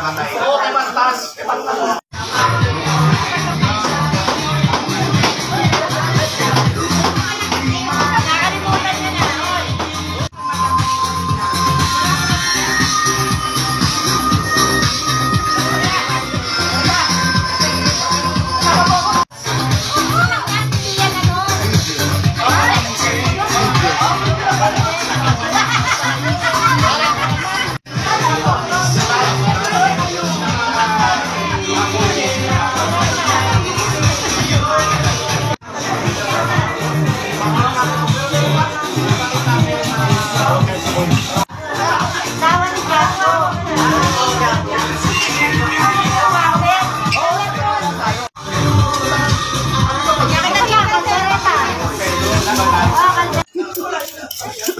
mamamatay. Oo, kay Mantas.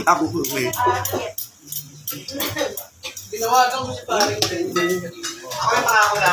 Ako po eh. Binawagan mo si paring. Ako yung pangako na.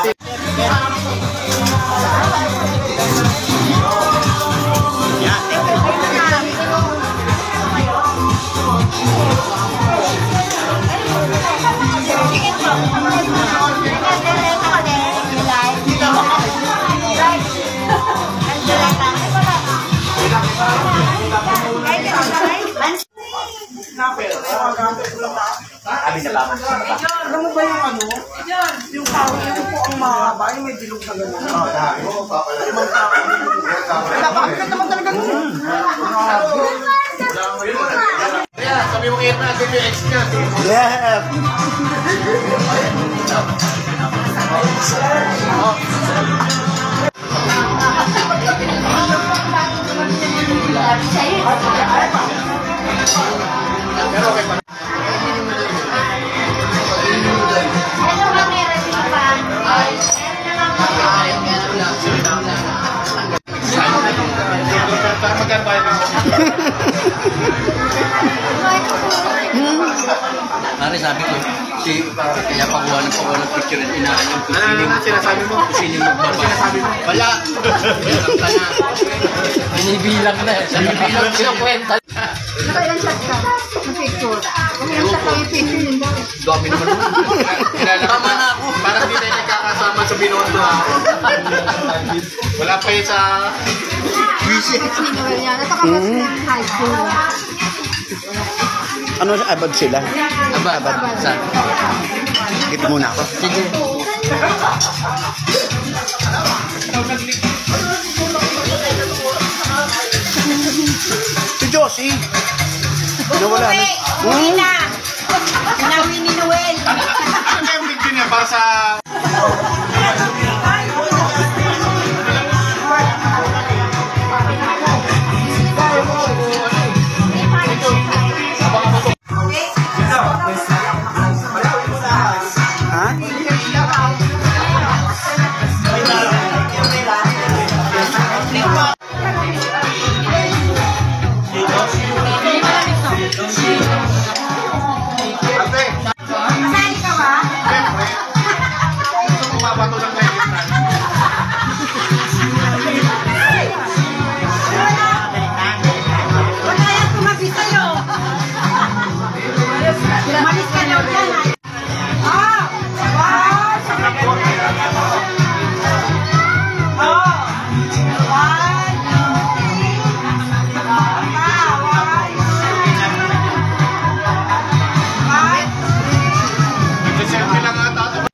Alam mo ba yung ano? Yung tao, yung po ang mahaba, yung may dilog na gano'n. Napakaganda naman talaga nun. Kaya, sabi mo kayo natin yung ex niya. Yeah! Pero okay pa. Pare, sabi ko, kaya pakuha ng picture at inaan yung kusining. Ano sinasabi mo? Kusining magbaba. Sinasabi mo? Wala! Bilang ka na. Binibilang na. Binibilang kwenta. Nakailan shot ka? Ng picture? Nakailan shot ka yung picture yun ba? Dami naman. Tama na ako. Parang hindi tayo nagkakasama sa Binondo ha. Wala pa yun sa... Si Noel yan. Natakamas ng high school. Ano, abad sila? Abad. Saan? Dito muna ako. Sige. Si Josie! Nawala na. Uwi na! Pinawi ni Noel. Ano kayong video niya para sa... Masali ka ba? Gusto mo mabato ng kaibigan? Wala yan tumabi sa'yo. Malis ka daw dyan. Ah! Wow! Sarap po. Selfie lang ata ito.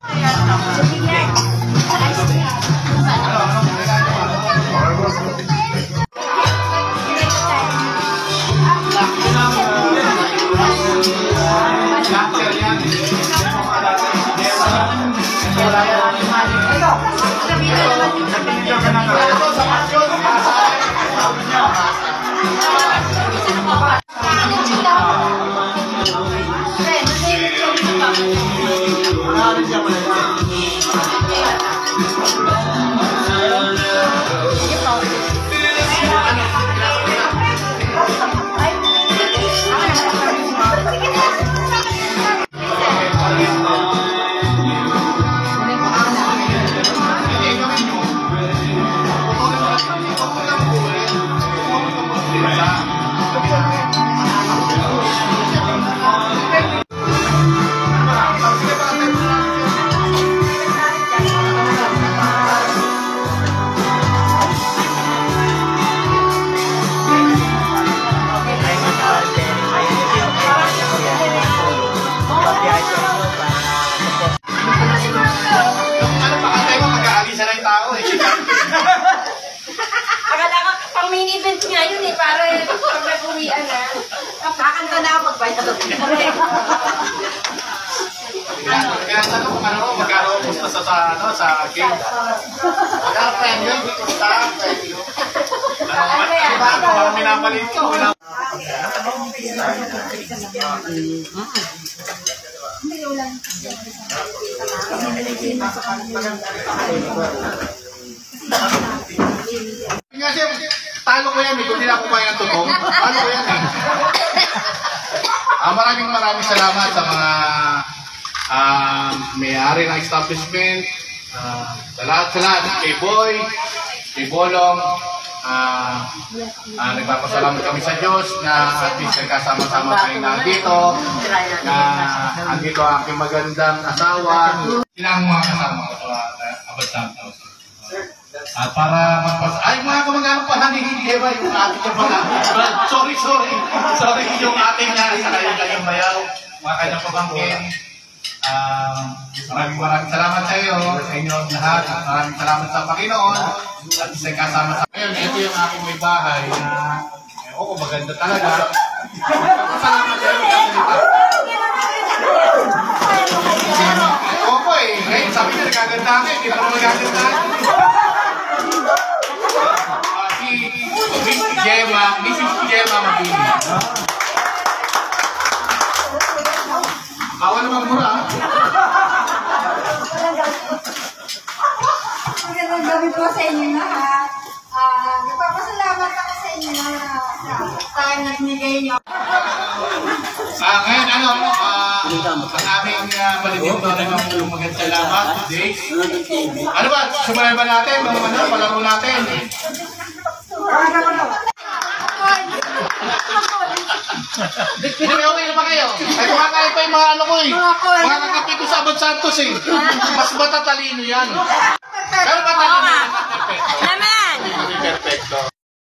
kakanta na magbayad. Kaya tanong kung ano, magkano gusto sa game. Magkano premyo, dito sa premyo. Ano, minamalit ka, wala. Kasi talo ko yan eh, kung di na ako kaya ng totoo. Talo ko yan eh. Maraming salamat sa mga may-ari ng establishment, sa lahat, kay Boy, kay Bolong, nagpapasalamat kami sa Diyos na at least nagkasama-sama kayo na dito, na andito ang aking magandang asawa. Sila ang mga kasama ko sa Abad Santos. Para ay mga kamag-anak pa nanginginig ba yung ating yung mga sorry yung ating kayong bayaw, mga kanyang pabangkin. Maraming salamat sa iyo, sa inyo lahat. Maraming salamat sa Panginoon at sa kasama sa ngayon. Ito yung aking may bahay na maganda talaga. Salamat sa iyo. Opo eh, ngayon sabi niya nagaganda ako, hindi pa magaganda. Mrs. Gemma Mabini. Bawal naman mura. Magandang gabi po sa inyo lahat. Nagpapasalamat ako sa inyo na time na binigay niyo. Ngayon, ang aming malibig na ng magandang salamat today. Ano ba? Sumayan ba natin? Palaro natin. Hindi, okay na ba kayo? Ay, kumakain pa yung mga ano ko eh. Mga kakapi ko sa Abad Santos eh. Mas matatalino yan. Pero matatalino